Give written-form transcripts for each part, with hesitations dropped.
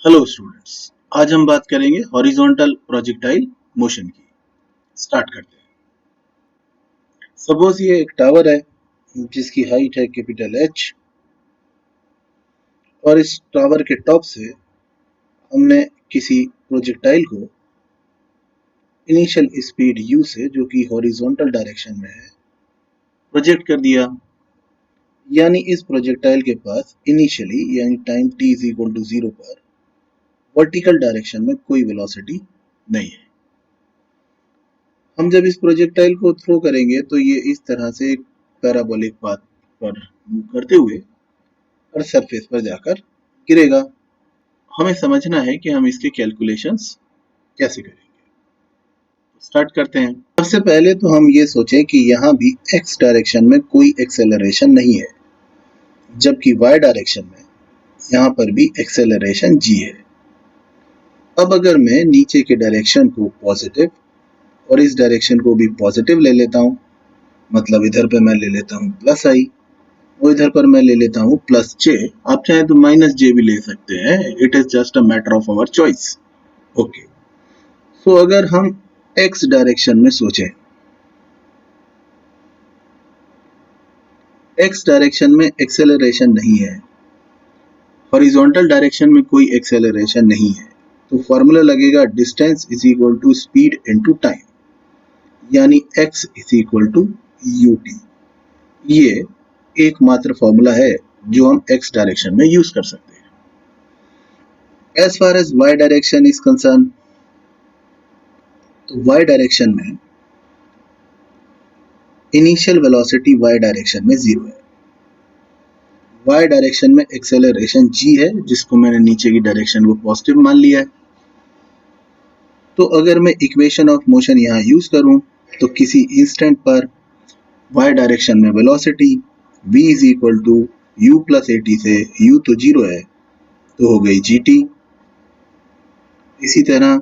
Hello students, आज हम बात करेंगे हॉरिजॉन्टल प्रोजेक्टाइल मोशन की। स्टार्ट करते हैं। सपोज ये एक टावर है जिसकी हाइट है कैपिटल एच और इस टावर के टॉप से हमने किसी प्रोजेक्टाइल को इनिशियल स्पीड u से, जो कि हॉरिजॉन्टल डायरेक्शन में है, प्रोजेक्ट कर दिया। यानी इस प्रोजेक्टाइल के पास इनिशियली यानी time t is equal to 0 पर वर्टिकल डायरेक्शन में कोई वेलोसिटी नहीं है। हम जब इस प्रोजेक्टाइल को थ्रो करेंगे तो ये इस तरह से एक पैराबोलिक पाथ पर मूव करते हुए और सरफेस पर जाकर गिरेगा। हमें समझना है कि हम इसके कैलकुलेशंस कैसे करेंगे। स्टार्ट करते हैं। सबसे पहले तो हम ये सोचें कि यहाँ भी x डायरेक्शन में कोई एक्सेलरेशन नहीं है, जबकि y डायरेक्शन में यहाँ पर भी एक्सेलरेशन g है। अब अगर मैं नीचे के डायरेक्शन को पॉजिटिव और इस डायरेक्शन को भी पॉजिटिव ले लेता हूँ, मतलब इधर पे मैं ले लेता हूँ प्लस आई और इधर पर मैं ले लेता हूँ प्लस जे। आप चाहें तो माइनस जे भी ले सकते हैं, it is just a matter of our choice. Okay, so अगर हम एक्स डायरेक्शन में सोचें, एक्स डायरेक्शन में एक्सेलरेशन नहीं है, हॉरिजॉन्टल डायरेक्शन में कोई एक्सेलरेशन नहीं है, तो फॉर्मूला लगेगा distance is equal to speed into time, यानी x is equal to ut। ये एकमात्र फॉर्मूला है जो हम x डायरेक्शन में यूज कर सकते हैं। As far as y direction is concerned, तो y डायरेक्शन में इनिशियल वेलोसिटी y डायरेक्शन में 0 है। y डायरेक्शन में एक्सेलरेशन g है, जिसको मैंने नीचे की डायरेक्शन को पॉजिटिव मान लिया है। तो अगर मैं इक्वेशन ऑफ मोशन यहाँ यूज करूं तो किसी इंस्टेंट पर y डायरेक्शन में velocity v is equal to u plus at से u तो 0 है तो हो गई gt। इसी तरह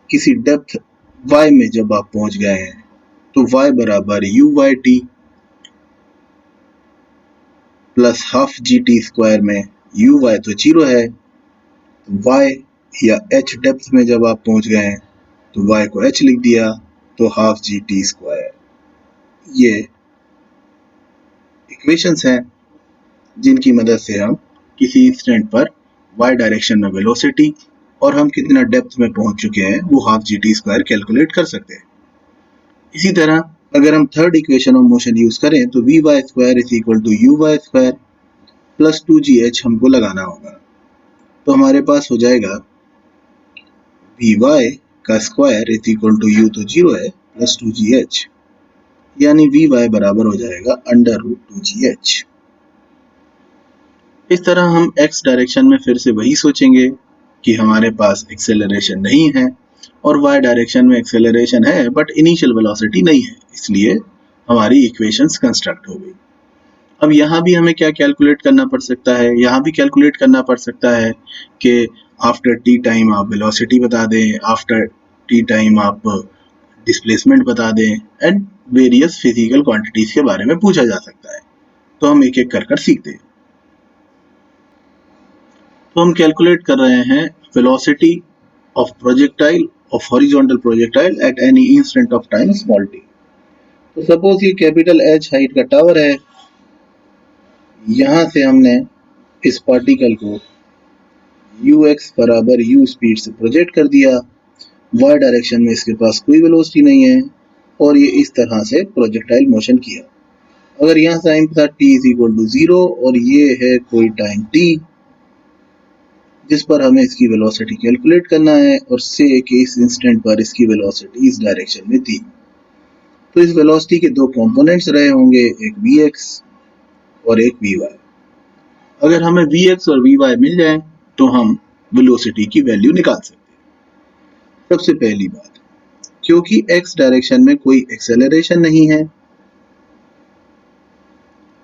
किसी डेप्थ y में जब आप पहुंच गए हैं तो y बराबर u by T plus half g t square में u y तो 0 है, तो y या h डेप्थ में जब आप पहुंच गए हैं तो y को h लिख दिया, तो हाफ जी टी स्क्वायर। ये इक्वेशंस हैं जिनकी मदद से हम किसी इंस्टेंट पर y डायरेक्शन में वेलोसिटी और हम कितना डेप्थ में पहुंच चुके हैं वो half g t square calculate कर सकते हैं। इसी तरह अगर हम third equation of motion use करें तो v y square is equal to u y square plus 2gh हमको लगाना होगा, तो हमारे पास हो जाएगा वी वाई का square is equal to u तो 0 है प्लस 2gh, यानी वी वाई बराबर हो जाएगा अंडर रूट 2gh। इस तरह हम x डायरेक्शन में फिर से वही सोचेंगे कि हमारे पास एक्सेलरेशन नहीं है और y डायरेक्शन में एक्सेलरेशन है बट इनिशियल वेलोसिटी नहीं है, इसलिए हमारी इक्वेशंस कंस्ट्रक्ट हो गई। अब यहाँ भी हमें क्या कैलकुलेट करना पड़ सकता है, यहाँ भी कैलकुलेट करना पड़ सकता है कि आफ्टर टी टाइम आप वेलोसिटी बता दें, आफ्टर टी टाइम आप डिस्प्लेसमेंट बता दें, एंड वेरियस फिजिकल क्वांटिटीज के बारे में पूछा जा सकता है। तो हम एक एक कर सीखते हैं। तो हम कैलकुलेट कर रहे हैं velocity of projectile of horizontal projectile at any instant of time small T. तो सपोज ये कैपिटल एच हाइट का टावर है, यहां से हमने इस पार्टिकल को ux बराबर u स्पीड से प्रोजेक्ट कर दिया। y डायरेक्शन में इसके पास कोई वेलोसिटी नहीं है और ये इस तरह से प्रोजेक्टाइल मोशन किया। अगर यहाँ टाइम था t इज इक्वल टू 0 और ये है कोई टाइम t जिस पर हमें इसकी वेलोसिटी कैलकुलेट करना है और से कि इस इंस्टेंट पर इसकी वेलोसिटी इस डायरेक्शन में थी, तो इस वेलोसिटी के दो कंपोनेंट्स रहे होंगे, एक vx और एक vy। अगर हमें vx और vy मिल जाए तो हम वेलोसिटी की वैल्यू निकाल सकते हैं। सबसे पहली बात, क्योंकि x डायरेक्शन में कोई एक्सेलरेशन नहीं है,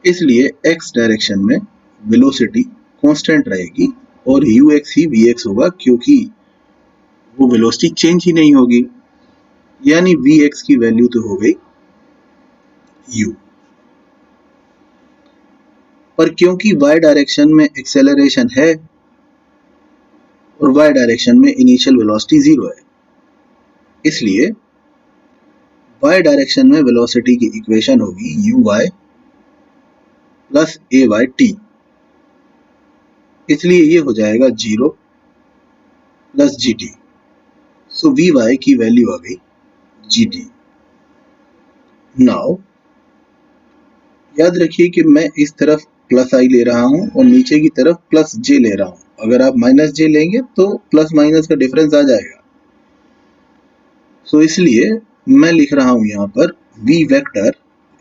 इसलिए x डायरेक्शन में वेलोसिटी कांस्टेंट रहेगी और ux ही vx होगा, क्योंकि वो वेलोसिटी चेंज ही नहीं होगी, यानी vx की वैल्यू तो हो गई u। पर क्योंकि y डायरेक्शन में एक्सेलरेशन है और y डायरेक्शन में इनिशियल वेलोसिटी 0 है। इसलिए y डायरेक्शन में वेलोसिटी की इक्वेशन होगी uy प्लस ayt। इसलिए ये हो जाएगा 0 प्लस gt। सो vy की वैल्यू आ गई gt। नाउ याद रखिए कि मैं इस तरफ प्लस आई ले रहा हूं और नीचे की तरफ प्लस जे ले रहा हूं। अगर आप माइनस जे लेंगे तो प्लस माइनस का डिफरेंस आ जाएगा। सो इसलिए मैं लिख रहा हूं यहां पर v vector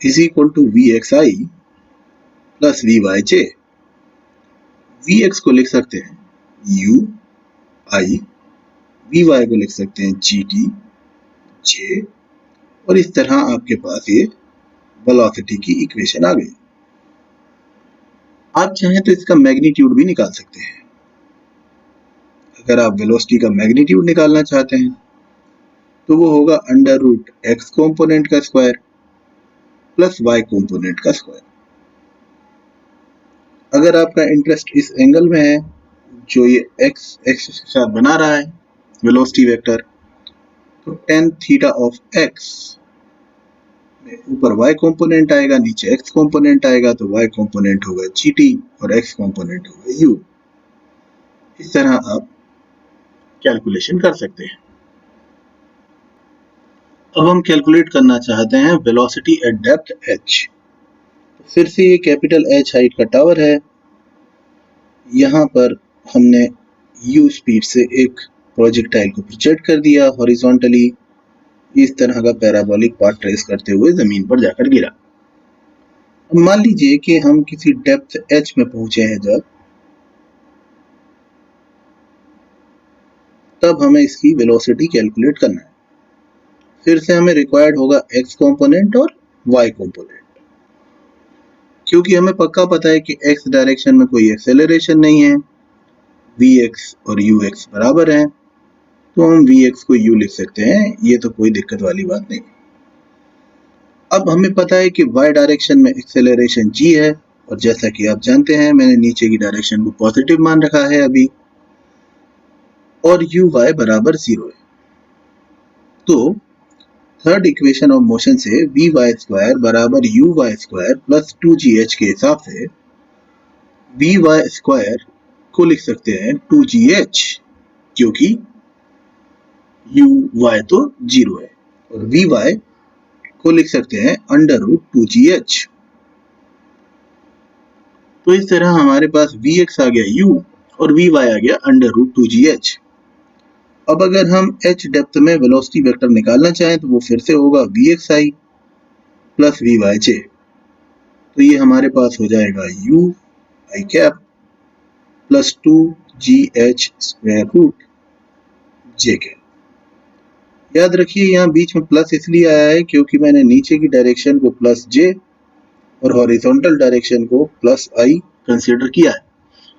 is equal to vxi plus vyj। vx को लिख सकते हैं ui, vy को लिख सकते हैं gt j, और इस तरह आपके पास ये वेलोसिटी की इक्वेशन आ गई। आप चाहें तो इसका मैग्नीट्यूड भी निकाल सकते हैं। अगर आप वेलोसिटी का मैग्नीट्यूड निकालना चाहते हैं तो वो होगा अंडर रूट एक्स कॉम्पोनेंट का स्क्वायर प्लस वाई कॉम्पोनेंट का स्क्वायर। अगर आपका इंटरेस्ट इस एंगल में है जो ये एक्स एक्सिस के साथ बना रहा है वेलोसिटी वेक्टर, तो tan थीटा ऑफ एक्स में ऊपर y कॉम्पोनेंट आएगा, नीचे x कॉम्पोनेंट आएगा, तो y कॉम्पोनेंट होगा gt और x कॉम्पोनेंट होगा u। इस तरह आप कैलकुलेशन कर सकते हैं। अब हम कैलकुलेट करना चाहते हैं वेलोसिटी एट डेप्थ h। फिर से ये कैपिटल H हाइट का टावर है। यहाँ पर हमने u स्पीड से एक प्रोजेक्टाइल को प्रोजेक्ट कर दिया हॉरिजॉन्टली। इस तरह का पैराबोलिक पाथ ट्रेस करते हुए जमीन पर जाकर गिरा। अब मान लीजिए कि हम किसी डेप्थ h में पहुंचे हैं तब हमें इसकी वेलोसिटी कैलकुलेट करना है। फिर से हमें रिक्वायर्ड होगा x कॉम्पोनेंट और y कॉम्पोनेंट। क्योंकि हमें पक्का पता है कि x डायरेक्शन में कोई एक्सेलरेशन नहीं है, vx और ux बराबर हैं, तो हम vx को u लिख सकते हैं। ये तो कोई दिक्कत वाली बात नहीं। अब हमें पता है कि y डायरेक्शन में एक्सेलरेशन g है, और जैसा कि आप जानते हैं मैंने नीचे की डायरेक्शन को पॉजिटिव मान रखा है अभी, और uy बराबर 0 है। तो थर्ड इक्वेशन ऑफ मोशन से vy स्क्वायर बराबर uy स्क्वायर प्लस 2gh के हिसाब से vy स्क्वायर को लिख सकते हैं 2gh, क्योंकि uy तो 0 है, और vy को लिख सकते हैं अंडर रूट 2gh। तो इस तरह हमारे पास vx आ गया u और vy आ गया अंडर रूट 2gh। अब अगर हम h डेप्थ में वेलोसिटी वेक्टर निकालना चाहें तो वो फिर से होगा vxi प्लस vyj। तो ये हमारे पास हो जाएगा u i cap plus 2gh square root j cap. याद रखिए यहाँ बीच में प्लस इसलिए आया है क्योंकि मैंने नीचे की डायरेक्शन को प्लस j और हॉरिजॉन्टल डायरेक्शन को प्लस i कंसीडर किया है।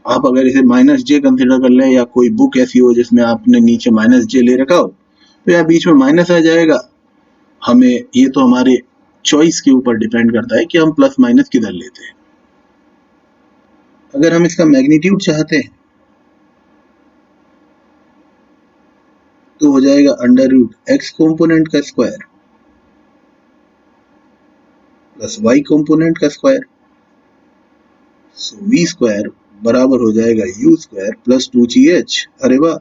आप अगर इसे माइनस जे कंसिडर कर लें या कोई बुक ऐसी हो जिसमें आपने नीचे माइनस जे ले रखा हो तो यहाँ बीच में माइनस आ जाएगा। हमें ये तो हमारे चॉइस के ऊपर डिपेंड करता है कि हम प्लस माइनस किधर लेते हैं। अगर हम इसका मैग्नीट्यूड चाहते हैं तो हो जाएगा अंडर रूट एक्स कॉम्पोनेंट का स्क्वायर प्लस वाई कॉम्पोनेंट का स्क्वायर। सो वी स्क्वायर बराबर हो जाएगा u स्क्वायर प्लस 2gh। अरे वाह,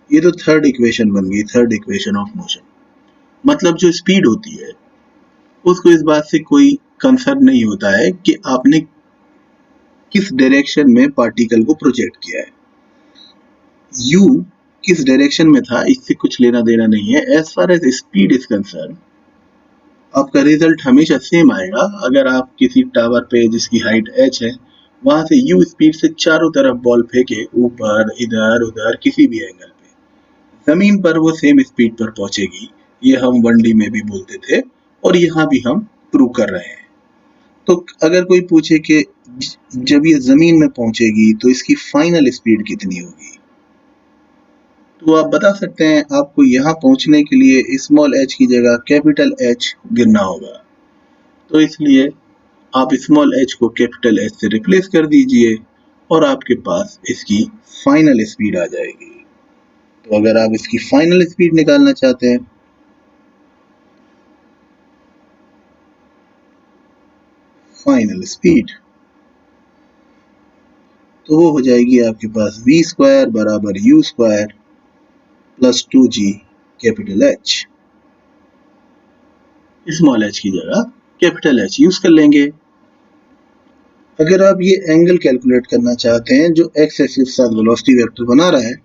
ये तो थर्ड इक्वेशन बन गई, थर्ड इक्वेशन ऑफ मोशन। मतलब जो स्पीड होती है उसको इस बात से कोई कंसर्न नहीं होता है कि आपने किस डायरेक्शन में पार्टिकल को प्रोजेक्ट किया है। u किस डायरेक्शन में था इससे कुछ लेना देना नहीं है। As far as speed is concern आपका रिजल्ट हमेशा सेम आएगा। अगर आप किसी टावर पे जिसकी हाइट h है वहां से u स्पीड से चारों तरफ बॉल फेंके, ऊपर इधर उधर किसी भी एंगल पे, जमीन पर वो सेम स्पीड पर पहुंचेगी। ये हम 1D में भी बोलते थे और यहाँ भी हम प्रूव कर रहे हैं। तो अगर कोई पूछे कि जब ये जमीन में पहुंचेगी तो इसकी फाइनल स्पीड कितनी होगी, तो आप बता सकते हैं आपको यहाँ पहुंचने के लिए स्मॉल h की जगह कैपिटल H गिनना होगा। तो इसलिए आप स्मॉल h को कैपिटल H से रिप्लेस कर दीजिए और आपके पास इसकी फाइनल स्पीड आ जाएगी। तो अगर आप इसकी फाइनल स्पीड निकालना चाहते हैं, फाइनल स्पीड, तो वो हो जाएगी आपके पास v स्क्वायर बराबर u square plus 2g capital H। Small h की जगह कैपिटल H यूज कर लेंगे। अगर आप ये एंगल कैलकुलेट करना चाहते हैं जो x एक्सिस के साथ वेलोसिटी वेक्टर बना रहा है,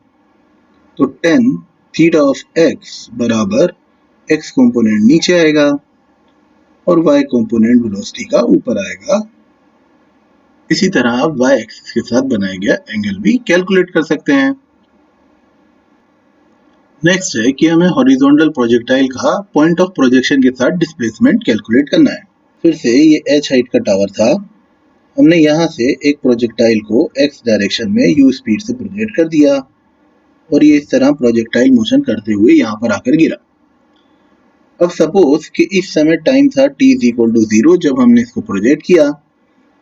तो tan थीटा ऑफ x बराबर x कंपोनेंट नीचे आएगा और y कंपोनेंट वेलोसिटी का ऊपर आएगा। इसी तरह आप y एक्सिस के साथ बनाया गया एंगल भी कैलकुलेट कर सकते हैं। नेक्स्ट है कि हमें हॉरिजॉन्टल प्रोजेक्टाइल का पॉइंट ऑफ प्रोजेक्शन के साथ डिस्प्लेसमेंट कैलकुलेट करना है। फिर से ये h हाइट का टावर था, हमने यहाँ से एक प्रोजेक्टाइल को x डायरेक्शन में u स्पीड से प्रोजेक्ट कर दिया और ये इस तरह प्रोजेक्टाइल मोशन करते हुए यहाँ पर आकर गिरा। अब सपोज कि इस समय टाइम था t इज इक्वल टू 0 जब हमने इसको प्रोजेक्ट किया,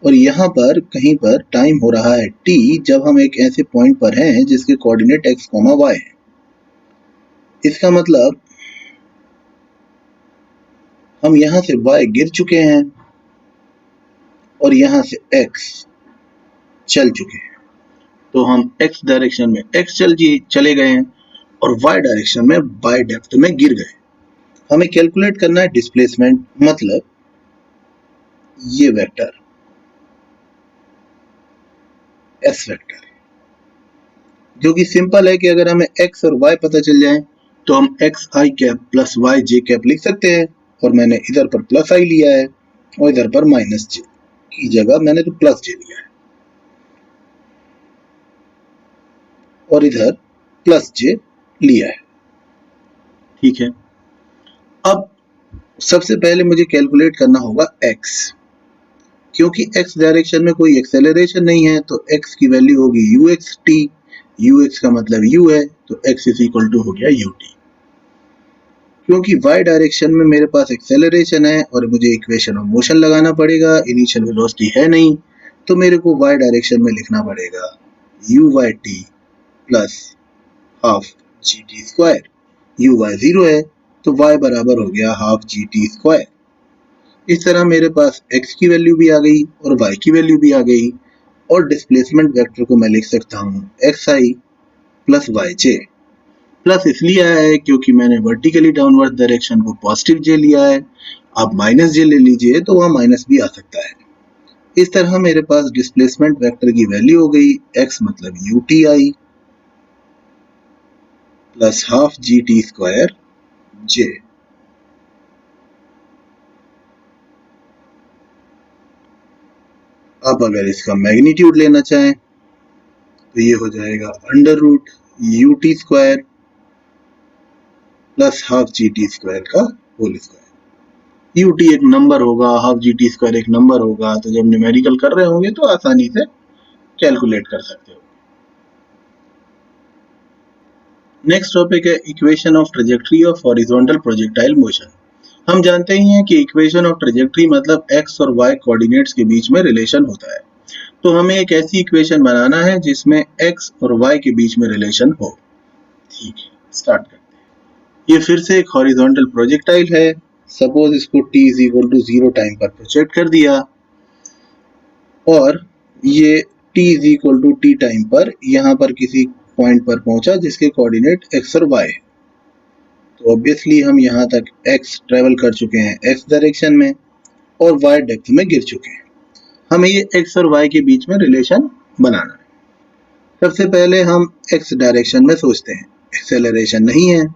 और यहाँ पर कहीं पर टाइम हो रहा है t जब हम एक ऐसे पॉइंट पर हैं जिसके कोऑर्डिनेट x, y है। इसका मतलब हम यहाँ से y गिर चुके हैं और यहाँ से x चल चुके हैं, तो हम x डायरेक्शन में x चले गए हैं और y डायरेक्शन में y डेप्थ में गिर गए। हमें कैलकुलेट करना है डिस्प्लेसमेंट, मतलब ये वेक्टर s वेक्टर, जो कि सिंपल है कि अगर हमें x और y पता चल जाए तो हम x i cap plus y j cap लिख सकते हैं, और मैंने इधर पर प्लस i लिया है और इधर पर माइनस j की जगह मैंने तो प्लस j लिया है और इधर प्लस j लिया है। ठीक है, अब सबसे पहले मुझे कैलकुलेट करना होगा x, क्योंकि x डायरेक्शन में कोई एक्सेलरेशन नहीं है तो x की वैल्यू होगी uxt, ux का मतलब u है तो x इज इक्वल टू हो गया ut। क्योंकि y डायरेक्शन में मेरे पास एक्सेलरेशन है और मुझे इक्वेशन ऑफ मोशन लगाना पड़ेगा, इनिशियल वेलोसिटी है नहीं, तो मेरे को y डायरेक्शन में लिखना पड़ेगा uyt plus half gt square. uy 0 है तो y बराबर हो गया हाफ gt स्क्वायर। इस तरह मेरे पास x की वैल्यू भी आ गई और y की वैल्यू भी आ गई, और डिस्प्लेसमेंट वेक्टर को मैं लिख सकता हूँ xi प्लस yj। प्लस इसलिए आया है क्योंकि मैंने वर्टिकली डाउनवर्ड डायरेक्शन को पॉजिटिव j लिया है। आप माइनस j ले लीजिए तो वहां माइनस भी आ सकता है। इस तरह मेरे पास डिस्प्लेसमेंट वेक्टर की वैल्यू हो गई x मतलब uti plus half gt square j। अब अगर इसका मैग्नीट्यूड लेना चाहें तो ये हो जाएगा under root ut square plus half gt square का होल स्क्वायर। ut एक नंबर होगा, हाफ gt स्क्वायर एक नंबर होगा, तो जब न्यूमेरिकल कर रहे होंगे तो आसानी से कैलकुलेट कर सकते हो। नेक्स्ट टॉपिक है equation of trajectory of horizontal projectile motion. हम जानते ही हैं कि इक्वेशन ऑफ ट्रेजेक्टरी मतलब x और y कोऑर्डिनेट्स के बीच में रिलेशन होता है, तो हमें एक ऐसी इक्वेशन बनाना है जिसमें x और y के बीच में रिलेशन हो। ठीक है, स्टार्ट करते हैं। ये फिर से एक हॉरिजॉन्टल प्रोजेक्टाइल है। सपोज इसको t is equal to 0 time पर प्रोजेक्ट कर दिया और ये t is equal to t time पर यहाँ पर किसी पॉइंट पर पहुंचा जिसके कोऑर्डिनेट x और y है। तो ऑब्वियसली हम यहाँ तक x ट्रेवल कर चुके हैं x डायरेक्शन में और y डेप्थ में गिर चुके हैं। हमें ये x और y के बीच में रिलेशन बनाना है। सबसे पहले हम x डायरेक्शन में सोचते हैं, एक्सेलरेशन नहीं है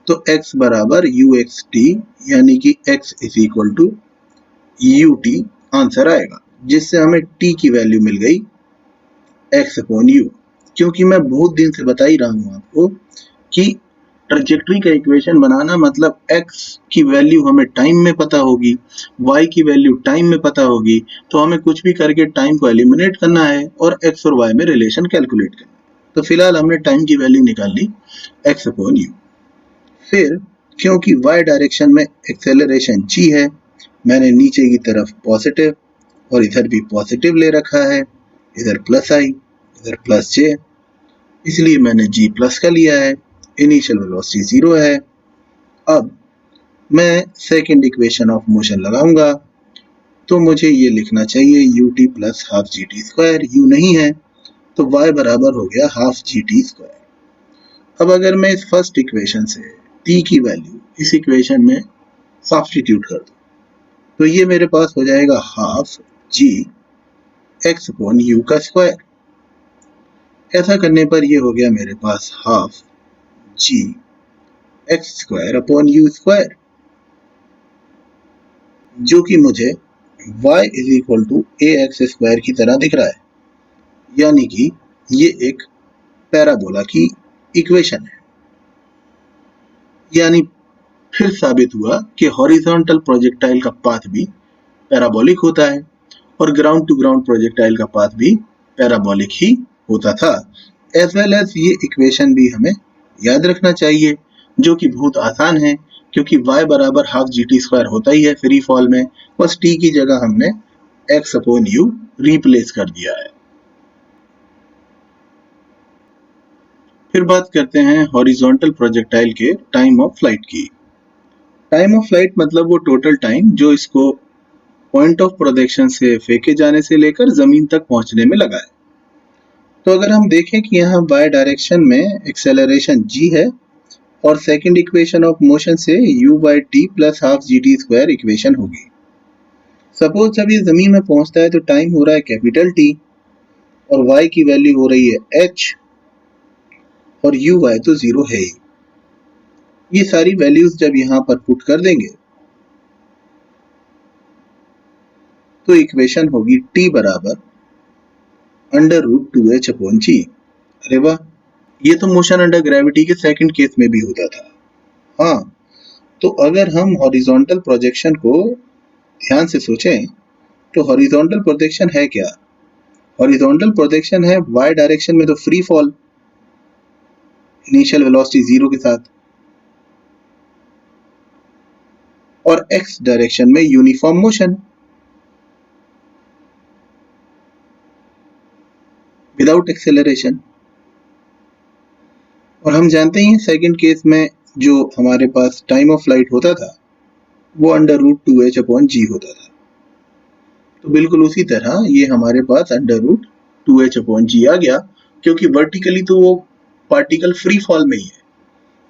तो x बराबर uxt यानी कि x is equal to ut answer आएगा, जिससे हमें t की वैल्यू मिल गई x अपॉन u। क्योंकि मैं बहुत दिन से बता ही रहा हूं आपको कि ट्रेजेक्टरी का इक्वेशन बनाना मतलब x की वैल्यू हमें टाइम में पता होगी, y की वैल्यू टाइम में पता होगी, तो हमें कुछ भी करके टाइम को एलिमिनेट करना है और x और y में रिलेशन कैलकुलेट करना है। तो फिलहाल हमने टाइम की वैल्यू निकाल ली x अपॉन u। फिर क्योंकि y डायरेक्शन में एक्सेलरेशन g है, मैंने नीचे की तरफ पॉजिटिव और इधर भी पॉजिटिव ले रखा है, इधर प्लस i इधर प्लस j। इसलिए मैंने g प्लस का लिया है। इनिशियल वेलोसिटी 0 है। अब मैं सेकेंड इक्वेशन ऑफ मोशन लगाऊंगा, तो मुझे ये लिखना चाहिए ut plus half g t square. u नहीं है तो y बराबर हो गया हाफ जी टी स्क्वायर। अब अगर मैं इस फर्स्ट इक्वेशन से t की वैल्यू इस इक्वेशन में सब्स्टिट्यूट कर दूं, तो ये मेरे पास हो जाएगा half g x upon u का स्क्वायर। ऐसा करने पर ये हो गया मेरे पास half g x square upon u square, जो कि मुझे y is equal to a x square की तरह दिख रहा है, यानी कि ये एक पैराबोला की इक्वेशन है। यानी फिर साबित हुआ कि हॉरिजॉन्टल प्रोजेक्टाइल का पाथ भी पैराबोलिक होता है और ग्राउंड टू ग्राउंड प्रोजेक्टाइल का पाथ भी पैराबोलिक ही होता था। एज वेल एज ये इक्वेशन भी हमें याद रखना चाहिए, जो कि बहुत आसान है, क्योंकि y बराबर हाफ जी टी स्क्वायर होता ही है फ्री फॉल में। बस t की जगह हमने x अपॉन यू रिप्लेस कर दिया है। फिर बात करते हैं हॉरिजॉन्टल प्रोजेक्टाइल के टाइम ऑफ फ्लाइट की। टाइम ऑफ फ्लाइट मतलब वो टोटल टाइम जो इसको पॉइंट ऑफ प्रोजेक्शन से फेंके जाने से लेकर जमीन तक पहुंचने में लगा है। तो अगर हम देखें कि यहाँ बाय डायरेक्शन में एक्सेलरेशन g है और सेकंड इक्वेशन ऑफ मोशन से u by T plus half g t square equation होगी। सपोज जब ये जमीन में पहुंचता है तो टाइम हो रहा है कैपिटल T और y की वैल्यू हो रही है h और uy तो 0 है ही। ये सारी वैल्यूज जब यहाँ पर पुट कर देंगे तो इक्वेशन होगी t बराबर अंडर रूट 2h अपॉन जी। अरे वाह, ये तो मोशन अंडर ग्रेविटी के सेकंड केस में भी होता था। हाँ, तो अगर हम हॉरिजॉन्टल प्रोजेक्शन को ध्यान से सोचें तो हॉरिजॉन्टल प्रोजेक्शन है क्या? हॉरिजॉन्टल प्रोजेक्शन है y डायरेक्शन में तो फ्री फॉल इनिशियल वेलोसिटी 0 के साथ, और x डायरेक्शन में यूनिफॉर्म मोशन विदाउट एक्सेलरेशन। और हम जानते ही सेकंड केस में जो हमारे पास टाइम ऑफ फ्लाइट होता था वो अंडर रूट 2h अपॉन जी होता था। तो बिल्कुल उसी तरह ये हमारे पास अंडर रूट 2h अपॉन जी आ गया, क्योंकि वर्टिकली तो वो पार्टिकल फ्री फॉल में ही है,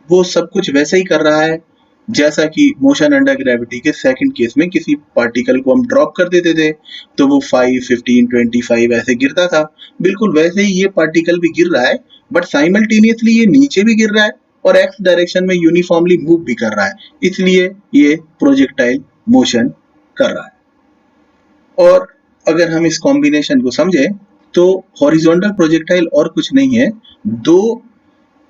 वो सब कुछ वैसा ही कर रहा है जैसा कि मोशन अंडर ग्रेविटी के सेकंड केस में किसी पार्टिकल को हम ड्रॉप कर देते थे तो वो 5, 15, 25 ऐसे गिरता था। बिल्कुल वैसे ही ये पार्टिकल भी गिर रहा है, बट साइमल्टेनियसली ये नीचे भी गिर रहा है और एक्स डायरेक्शन में यूनिफॉर्मली मूव भी कर रहा है, इसलिए ये प्रोजेक्टाइल मोशन कर रहा है। और अगर हम इस कॉम्बिनेशन को समझें तो हॉरिजॉन्टल प्रोजेक्टाइल और कुछ नहीं है, दो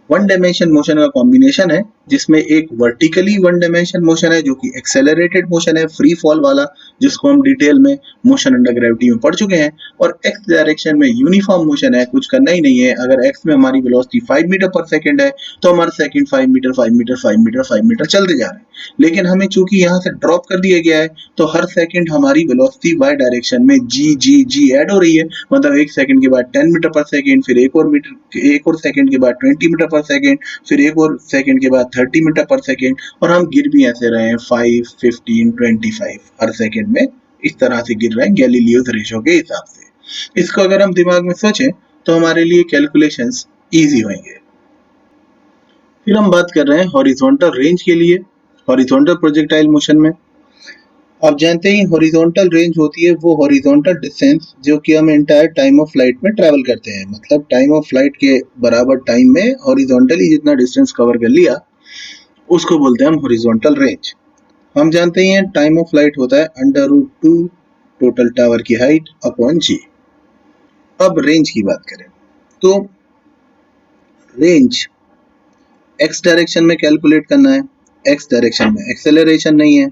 वन डायमेंशन मोशन का कॉम्बिनेशन है, जिसमें एक वर्टिकली वन डायमेंशन मोशन है जो कि एक्सेलरेटेड मोशन है फ्री फॉल वाला, जिसको हम डिटेल में मोशन अंडर ग्रेविटी में पढ़ चुके हैं, और एक्स डायरेक्शन में यूनिफॉर्म मोशन है, कुछ करना ही नहीं है। अगर एक्स में हमारी वेलोसिटी 5 मीटर पर सेकंड है तो हमारा second 5 meter 5 meter 5 meter 5 meter चलते जा रहे हैं, लेकिन हमें चूंकि यहाँ से ड्रॉप कर दिया गया है तो हर सेकंड हमारी वेलोसिटी वाई डायरेक्शन में जी जी जी ऐड हो रही है। मतलब एक सेकंड के बाद 10 मीटर पर सेकंड, फिर एक और सेकंड के बाद 20 मीटर पर सेकंड, फिर एक और सेकंड के बाद 30 मीटर पर सेकंड, और हम गिर भी ऐसे रहे हैं 5, 15, 25 हर सेकंड में, इस तरह से गिर रहे हैं गैलीलियोस रेशो के हिसाब से। इसको अगर हम दिमाग में सोचें तो हमारे लिए कैलकुलेशंस इजी होंगे। फिर हम बात कर रहे हैं हॉरिजॉन्टल रेंज के लिए। हॉरिजॉन्टल प्रोजेक्टाइल मोशन में आप जानते ही हॉरिजॉन्टल रेंज होती है वो हॉरिजॉन्टल डिस्टेंस जो कि हम एंटायर टाइम ऑफ फ्लाइट में ट्रैवल करते हैं। मतलब टाइम ऑफ फ्लाइट के बराबर टाइम में हॉरिजॉन्टली जितना डिस्टेंस कवर कर लिया उसको बोलते हैं हम हॉरिजॉन्टल रेंज। हम जानते ही हैं टाइम ऑफ फ्लाइट होता है अंडर रूट 2 टोटल टावर की हाइट अपॉन जी। अब रेंज की बात करें तो रेंज एक्स डायरेक्शन में कैलकुलेट करना है, एक्स डायरेक्शन में एक्सेलरेशन नहीं है,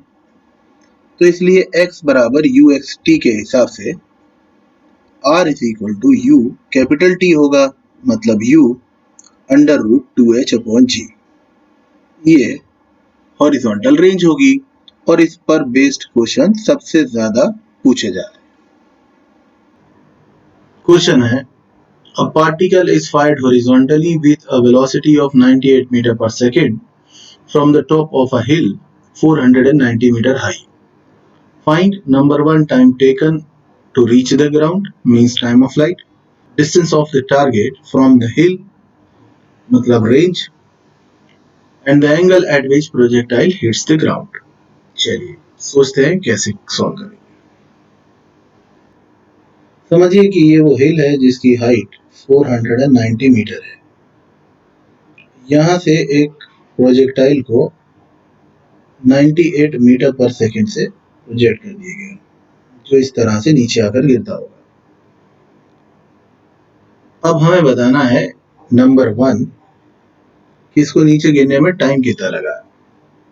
तो इसलिए x बराबर यू एक्स टी के हिसाब से r is equal to u capital T होगा, मतलब u under root 2h upon g. ये हॉरिजॉन्टल रेंज होगी और इस पर बेस्ड क्वेश्चन सबसे ज्यादा पूछे जा रहे हैं। क्वेश्चन है A particle is fired horizontally with a velocity of 98 meter per second from the top of a hill 490 meter high. Find number 1 time taken to reach the ground, means time of flight. Distance of the target from the hill, मतलब range, and the angle at which projectile hits the ground. चलिए सोचते हैं कैसे solve करेंगे। समझिए कि ये वो हिल है जिसकी हाइट 490 मीटर है। यहाँ से एक प्रोजेक्टाइल को 98 मीटर पर सेकंड से प्रोजेक्ट कर दिया गया, जो इस तरह से नीचे आकर गिरता होगा। अब हमें बताना है नंबर 1 कि इसको नीचे गिरने में टाइम कितना लगा।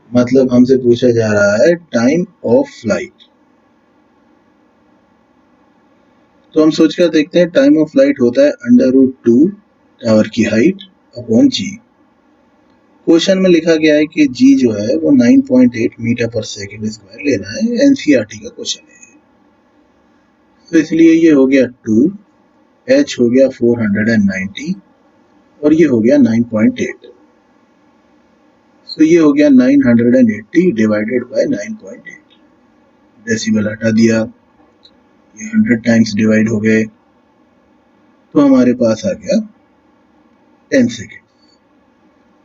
मतलब हमसे पूछा जा रहा है टाइम ऑफ फ्लाइट। तो हम सोचकर देखते हैं, टाइम ऑफ फ्लाइट होता है √2 टावर की हाइट अपॉन जी। क्वेश्चन में लिखा गया है कि जी जो है वो 9.8 मीटर पर सेकंड स्क्वायर लेना है, एनसीईआरटी का क्वेश्चन है। तो इसलिए ये हो गया 2, एच हो गया 490 और ये हो गया 9.8। तो ये हो गया 980 डिवाइडेड बाय 9.8। डेसिमल हटा दिया, ये 100 टाइम्स डिवाइड हो गए, तो हमारे पास आ गया 10 सेकेंड।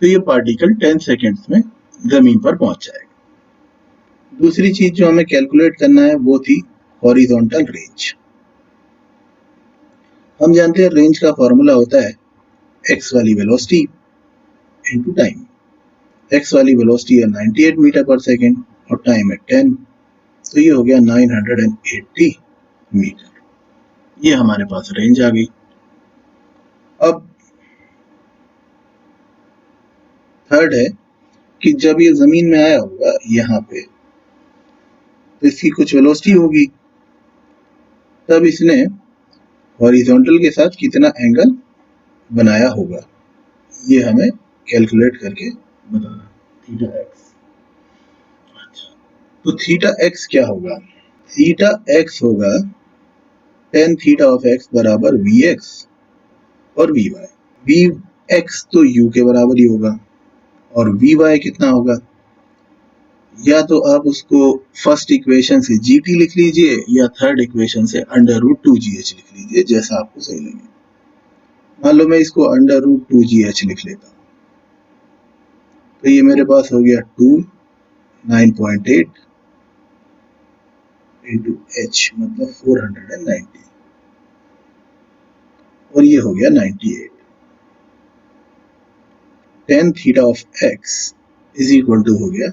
तो ये पार्टिकल 10 सेकेंड्स में जमीन पर पहुंच जाएगा। दूसरी चीज जो हमें कैलकुलेट करना है वो थी हॉरिजॉन्टल रेंज। हम जानते हैं रेंज का फॉर्मूला होता है एक्स वाली वेलोसिटी इनटू टाइम। एक्स वाली वेलोसिटी है 98 मीटर पर सेकेंड और टाइम है 10, तो ये हो गया 980 मीटर। ये हमारे पास रेंज आ गई। अब थर्ड है कि जब ये जमीन में आया होगा यहाँ पे, तो इसकी कुछ वेलोसिटी होगी, तब इसने हॉरिजॉन्टल के साथ कितना एंगल बनाया होगा, ये हमें कैलकुलेट करके बताना। Theta x. अच्छा, तो थीटा एक्स क्या होगा? थीटा एक्स होगा tan थीटा ऑफ एक्स बराबर वी एक्स और वी वाई। वी एक्स तो यू के बराबर ही होगा और वी वाई कितना होगा? या तो आप उसको फर्स्ट इक्वेशन से जीटी लिख लीजिए या थर्ड इक्वेशन से √2gh लिख लीजिए, जैसा आपको सही लगे। मान लो मैं इसको √2gh लिख लेता हूं, तो ये मेरे पास हो गया 2 9.8 इंटू h मतलब 490 और ये हो गया 98। tan theta of x is equal to हो गया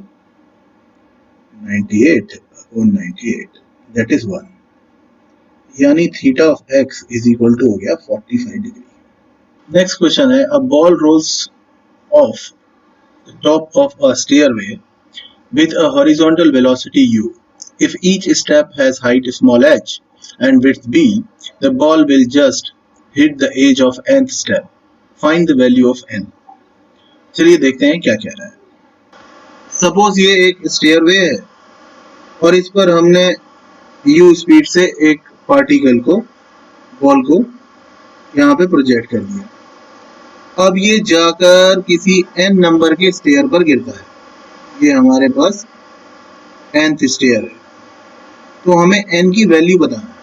98 अपॉन 98, दैट इज 1, यानी theta of x is equal to हो गया 45 डिग्री। नेक्स्ट क्वेश्चन है, a ball rolls off the top of a stairway with a horizontal velocity u. If each step has height small h and width b, the ball will just hit the edge of nth step. Find the value of n. चलिए देखते हैं क्या कह रहा है। Suppose ये एक stairway है और इस पर हमने u स्पीड से एक पार्टिकल को, बॉल को यहाँ पे प्रोजेक्ट कर दिया। अब ये जाकर किसी n नंबर के स्टेयर पर गिरता है। ये हमारे पास nth स्टेयर है, तो हमें n की वैल्यू बताना।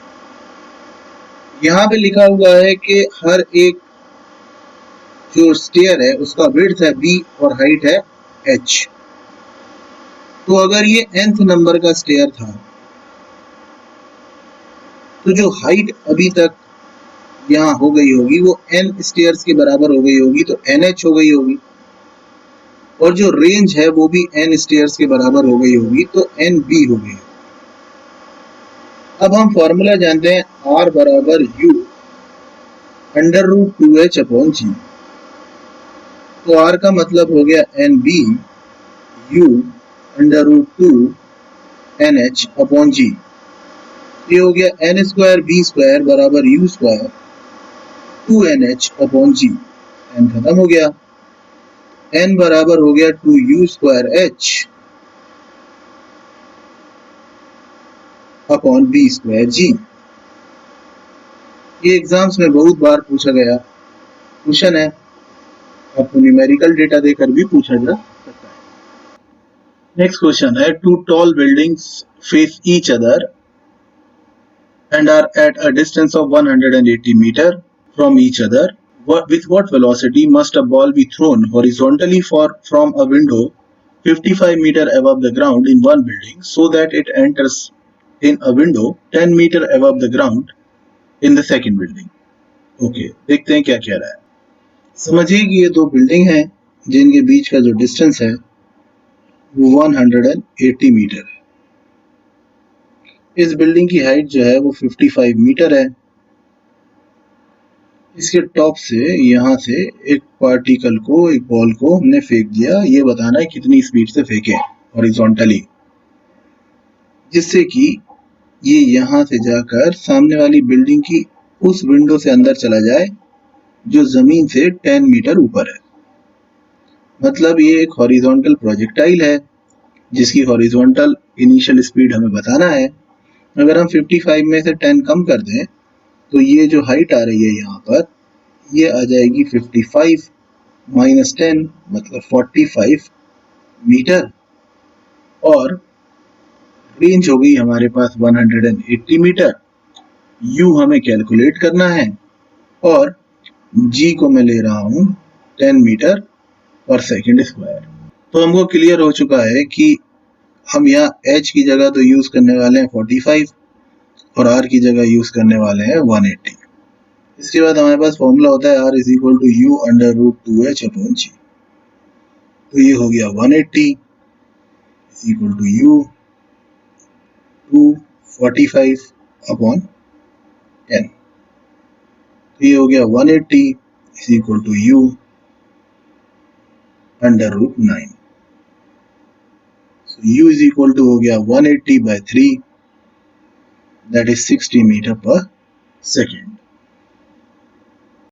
यहाँ पे लिखा हुआ है कि हर एक जो स्टेयर है उसका विड्थ है b और हाइट है h। तो अगर ये nth नंबर का स्टेयर था, तो जो हाइट अभी तक यहाँ हो गई होगी वो n स्टेयर्स के बराबर हो गई होगी, तो nh हो गई होगी, और जो रेंज है वो भी n स्टेयर्स के बराबर हो गई होगी, तो nb हो गई। अब हम फॉर्मूला जानते हैं r बराबर u √2h अपॉन जी। तो r का मतलब हो गया nb u √2 nh upon g. ये हो गया n स्क्वायर b स्क्वायर बराबर u square 2nh upon g. n खत्म हो गया, n बराबर हो गया 2u square h upon b square g. ये एग्जाम्स में बहुत बार पूछा गया क्वेश्चन है, आपको न्यूमेरिकल डेटा देकर भी पूछा जा सकता है। नेक्स्ट क्वेश्चन है, two tall buildings face each other and are at a distance of 180 meter from each other. With what velocity must a ball be thrown horizontally from a window 55 meter above the ground in one building so that it enters in a window 10 meter above the ground in the second building? Okay, देखते हैं क्या कह रहा है। समझिए कि ये दो बिल्डिंग हैं जिनके बीच का जो डिस्टेंस है वो 180 मीटर है। इस बिल्डिंग की हाइट जो है वो 55 मीटर है। इसके टॉप से यहाँ से एक पार्टिकल को, एक बॉल को हमने फेंक दिया। ये बताना है कितनी स्पीड से फेंके हॉरिजॉन्टली, जिससे कि ये यहाँ से जाकर सामने वाली बिल्डिंग की उस विंडो से अंदर चला जाए जो जमीन से 10 मीटर ऊपर है। मतलब ये एक हॉरिजॉन्टल प्रोजेक्टाइल है जिसकी हॉरिजॉन्टल इनिशियल स्पीड हमें बताना है। अगर हम 55 में से 10 कम कर दें तो ये जो हाइट आ रही है यहाँ पर, ये आ जाएगी 55 माइनस 10 मतलब 45 मीटर, और रेंज हो गई हमारे पास 180 मीटर। यू हमें कैलकुलेट करना है और जी को मैं ले रहा हूं 10 मीटर पर सेकेंड स्क्वायर। तो हमको क्लियर हो चुका है कि हम यहाँ एच की जगह तो यूज करने वाले हैं 45 और आर की जगह यूज करने वाले हैं 180। इसके बाद हमारे पास फॉर्मूला होता है R is equal to u under root 2h upon g. तो ये हो गया 180 is equal to u 245 upon 10। तो ये हो गया 180 is equal to u under root 9। U is equal to हो गया 180 by 3 दैट इज 60 मीटर पर सेकेंड।